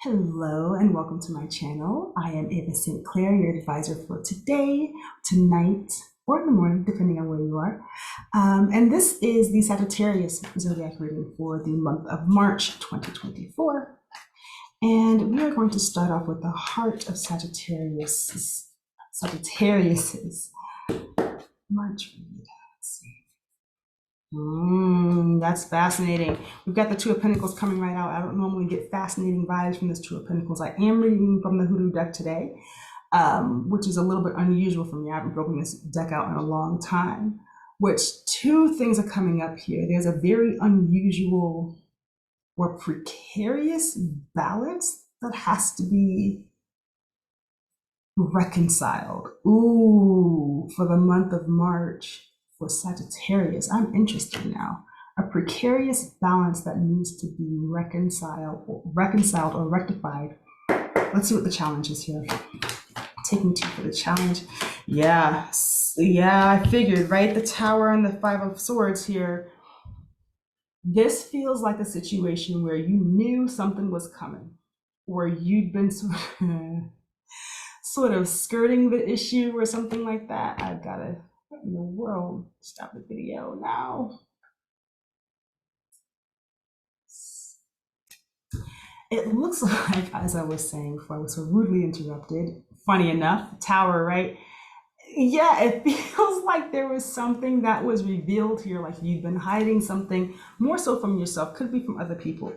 Hello and welcome to my channel. I am Ava St. Clair, your advisor for today, tonight, or in the morning, depending on where you are. And this is the Sagittarius zodiac reading for the month of March 2024. And we are going to start off with the heart of Sagittarius's March read. Let's see. That's fascinating. We've got the Two of Pentacles coming right out. I don't normally get fascinating vibes from this Two of Pentacles. I am reading from the Hoodoo deck today, which is a little bit unusual for me. I haven't broken this deck out in a long time. Which two things are coming up here. There's a very unusual or precarious balance that has to be reconciled. Ooh, for the month of March. For Sagittarius, I'm interested now. A precarious balance that needs to be reconciled or rectified. Let's see what the challenge is here. Taking two for the challenge. Yeah, I figured, right? The Tower and the Five of Swords here. This feels like a situation where you knew something was coming, or you'd been sort of skirting the issue or something like that. I've got to, what in the world? Stop the video now. It looks like, as I was saying before I was so rudely interrupted, funny enough, Tower, right? Yeah, it feels like there was something that was revealed here, like you've been hiding something, more so from yourself, could be from other people.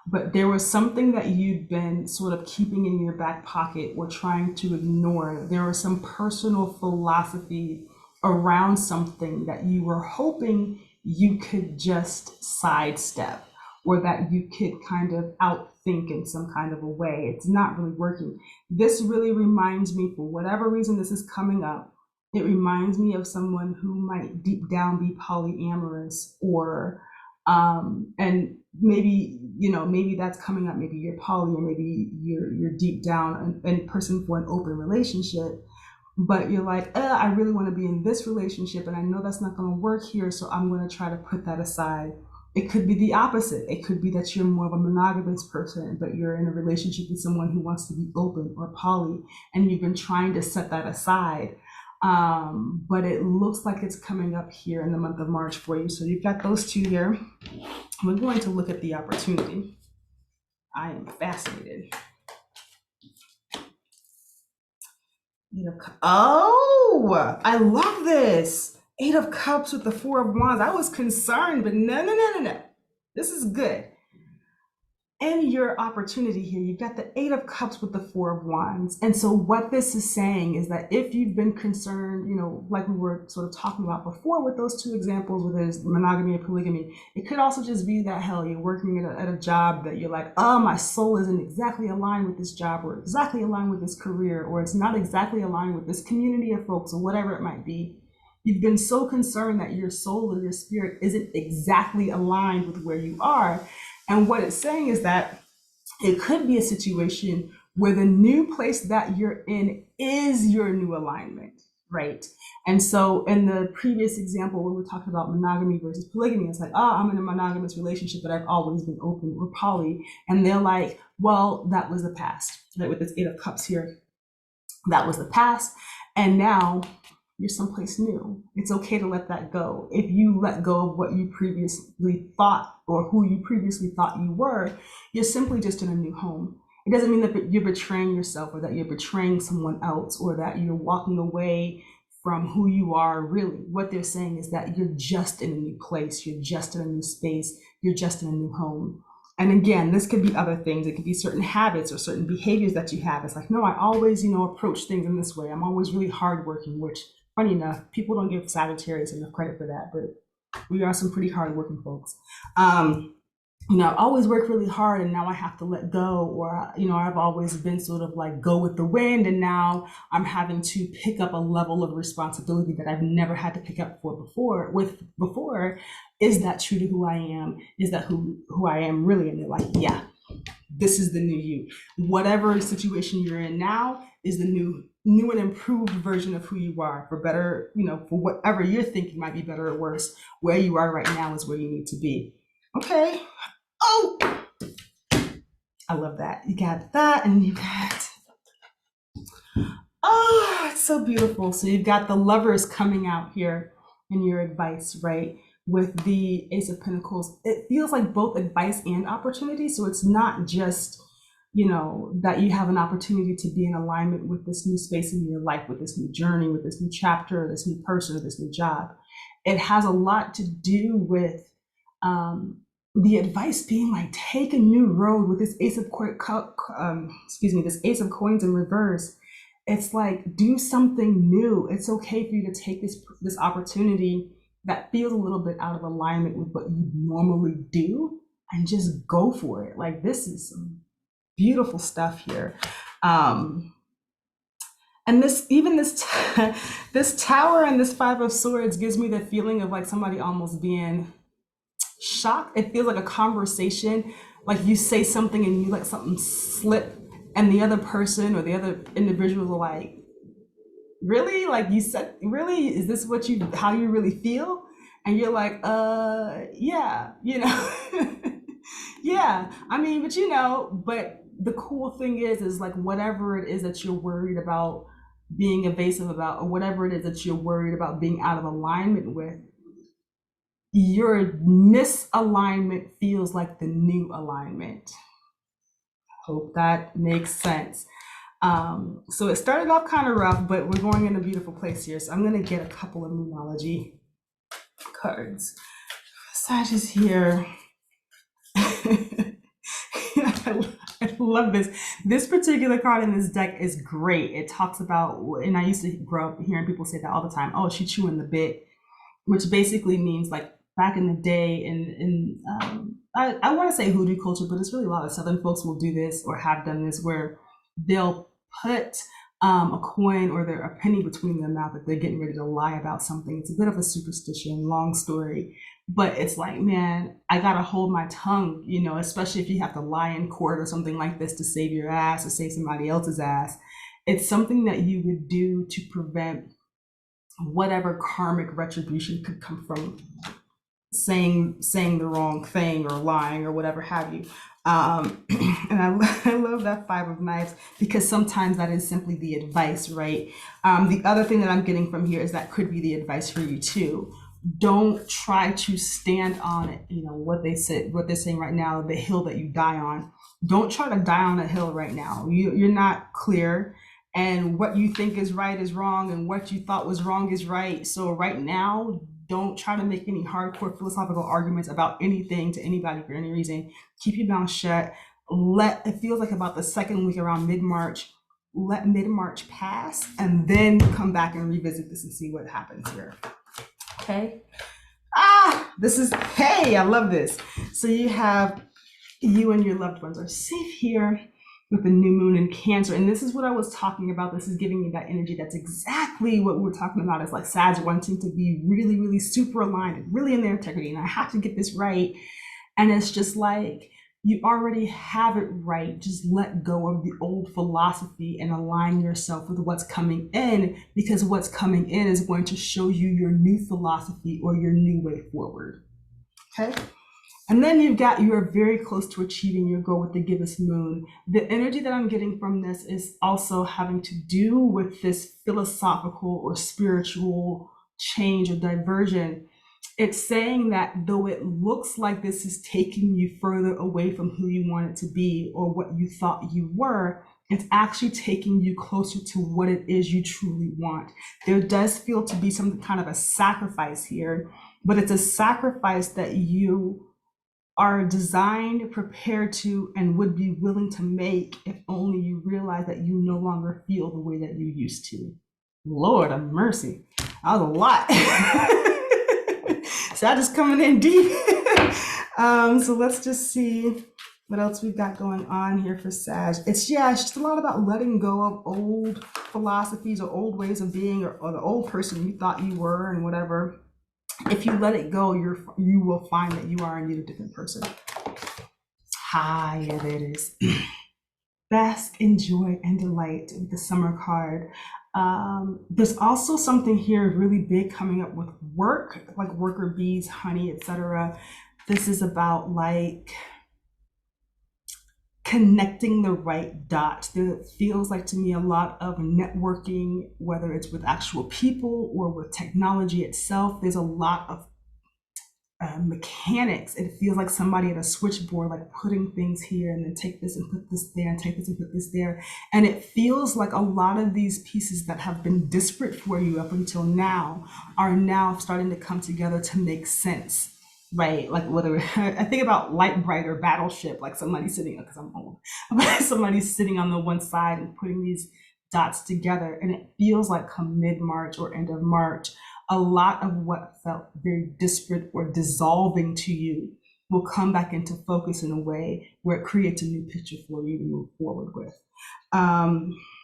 But there was something that you'd been sort of keeping in your back pocket or trying to ignore. There was some personal philosophy around something that you were hoping you could just sidestep or that you could kind of outthink in some kind of a way. It's not really working. This really reminds me, for whatever reason this is coming up, it reminds me of someone who might deep down be polyamorous or and maybe that's coming up. Maybe you're poly, or maybe you're deep down and person for an open relationship, but you're like, I really want to be in this relationship, and I know that's not going to work here, so I'm going to try to put that aside. It could be the opposite. It could be that you're more of a monogamous person, but you're in a relationship with someone who wants to be open or poly, and you've been trying to set that aside. But it looks like it's coming up here in the month of March for you. So you've got those two here. We're going to look at the opportunity. I am fascinated. Oh, I love this. Eight of Cups with the Four of Wands. I was concerned, but no. This is good. And your opportunity here, you've got the Eight of Cups with the Four of Wands. And so what this is saying is that if you've been concerned, like we were sort of talking about before with those two examples, whether it's monogamy or polygamy, it could also just be that, hell, you're working at a job that you're like, oh, my soul isn't exactly aligned with this job or exactly aligned with this career, or it's not exactly aligned with this community of folks or whatever it might be. You've been so concerned that your soul or your spirit isn't exactly aligned with where you are. And what it's saying is that it could be a situation where the new place that you're in is your new alignment, right? And so in the previous example where we're talking about monogamy versus polygamy, it's like, oh, I'm in a monogamous relationship, but I've always been open or poly. And they're like, well, that was the past, right? With this Eight of Cups here, that was the past. And now you're someplace new. It's okay to let that go. If you let go of what you previously thought or who you previously thought you were, you're simply just in a new home. It doesn't mean that you're betraying yourself or that you're betraying someone else or that you're walking away from who you are really. What they're saying is that you're just in a new place, you're just in a new space, you're just in a new home. And again, this could be other things. It could be certain habits or certain behaviors that you have. It's like, no, I always, approach things in this way. I'm always really hardworking, which funny enough, people don't give Sagittarius enough credit for that, but we are some pretty hardworking folks. I've always worked really hard and now I have to let go, or, I've always been sort of like go with the wind, and now I'm having to pick up a level of responsibility that I've never had to pick up before. Is that true to who I am? Is that who I am really? And they're like, yeah, this is the new you. Whatever situation you're in now is the new and improved version of who you are, for better, for whatever you're thinking might be better or worse. Where you are right now is where you need to be. Okay. Oh, I love that. You got that, and you got, oh, it's so beautiful. So you've got the lovers coming out here in your advice, right? With the Ace of Pentacles, it feels like both advice and opportunity. So it's not just, that you have an opportunity to be in alignment with this new space in your life, with this new journey, with this new chapter, or this new person, or this new job. It has a lot to do with the advice being like, take a new road with this this Ace of Coins in reverse. It's like, do something new. It's okay for you to take this opportunity that feels a little bit out of alignment with what you normally do, and just go for it. Like, this is some beautiful stuff here. And this tower and this Five of Swords gives me the feeling of like somebody almost being shocked. It feels like a conversation, like you say something and you let something slip, and the other person or the other individual are like, really? Like, you said, really? Is this how you really feel? And you're like, yeah, yeah. I mean, but the cool thing is like, whatever it is that you're worried about being evasive about, or whatever it is that you're worried about being out of alignment with, your misalignment feels like the new alignment. Hope that makes sense. So it started off kind of rough, but we're going in a beautiful place here. So I'm going to get a couple of numerology cards. Sag is here. I love this. This particular card in this deck is great. It talks about, and I used to grow up hearing people say that all the time, oh, she chewing the bit, which basically means like back in the day I want to say hoodoo culture, but it's really a lot of Southern folks will do this or have done this, where they'll put a coin or a penny between their mouth if they're getting ready to lie about something. It's a bit of a superstition, long story, but it's like, man, I gotta hold my tongue, especially if you have to lie in court or something like this to save your ass or save somebody else's ass. It's something that you would do to prevent whatever karmic retribution could come from saying the wrong thing or lying or whatever have you. And I love that Five of Knives, because sometimes that is simply the advice, right? The other thing that I'm getting from here is that could be the advice for you too. Don't try to stand on it. What they're saying right now, the hill that you die on. Don't try to die on a hill right now. You're not clear, and what you think is right is wrong, and what you thought was wrong is right. So right now, don't try to make any hardcore philosophical arguments about anything to anybody for any reason. Keep your mouth shut. It feels like about the second week around mid-March, let mid-March pass, and then come back and revisit this and see what happens here. Okay. Hey, I love this. So you and your loved ones are safe here with the new moon in Cancer. And this is what I was talking about. This is giving me that energy. That's exactly what we were talking about. It's like Sag wanting to be really, really super aligned and really in their integrity. And I have to get this right. And it's just like, you already have it right. Just let go of the old philosophy and align yourself with what's coming in, because what's coming in is going to show you your new philosophy or your new way forward. Okay. And then you are very close to achieving your goal with the gibbous moon. The energy that I'm getting from this is also having to do with this philosophical or spiritual change or diversion. It's saying that though it looks like this is taking you further away from who you want it to be or what you thought you were, it's actually taking you closer to what it is you truly want. There does feel to be some kind of a sacrifice here, but it's a sacrifice that you are designed, prepared to, and would be willing to make if only you realize that you no longer feel the way that you used to. Lord of mercy. That was a lot. So I'm just coming in deep. So let's just see what else we've got going on here for Sag. It's just a lot about letting go of old philosophies or old ways of being, or the old person you thought you were and whatever. If you let it go, you will find that you are indeed a different person. Yeah, there it is. Bask in joy and delight with the Summer card. There's also something here really big coming up with work, like worker bees, honey, etc. This is about like connecting the right dots. There feels like to me a lot of networking, whether it's with actual people or with technology itself. There's a lot of mechanics. It feels like somebody at a switchboard, like putting things here and then take this and put this there and take this and put this there. And it feels like a lot of these pieces that have been disparate for you up until now are now starting to come together to make sense. Right, like whether I think about Light Bright or Battleship, like somebody sitting, because I'm old, but somebody's sitting on the one side and putting these dots together, and it feels like come mid-March or end of March, a lot of what felt very disparate or dissolving to you will come back into focus in a way where it creates a new picture for you to move forward with.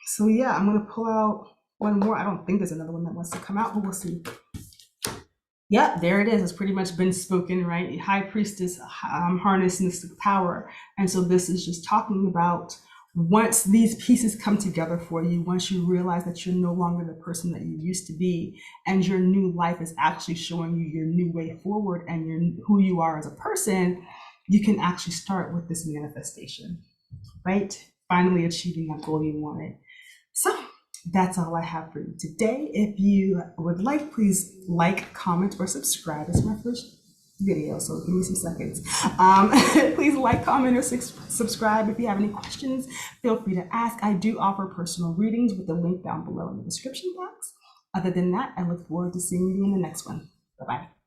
So yeah, I'm gonna pull out one more. I don't think there's another one that wants to come out, but we'll see. Yep, there it is. It's pretty much been spoken, right? High Priestess, harness mystic power. And so this is just talking about once these pieces come together for you, once you realize that you're no longer the person that you used to be, and your new life is actually showing you your new way forward and who you are as a person, you can actually start with this manifestation, right? Finally achieving that goal you wanted. So that's all I have for you today. If you would like, please like, comment, or subscribe. It's my first video, so give me some seconds. Please like, comment, or subscribe. If you have any questions, feel free to ask. I do offer personal readings with the link down below in the description box. Other than that, I look forward to seeing you in the next one. Bye-bye.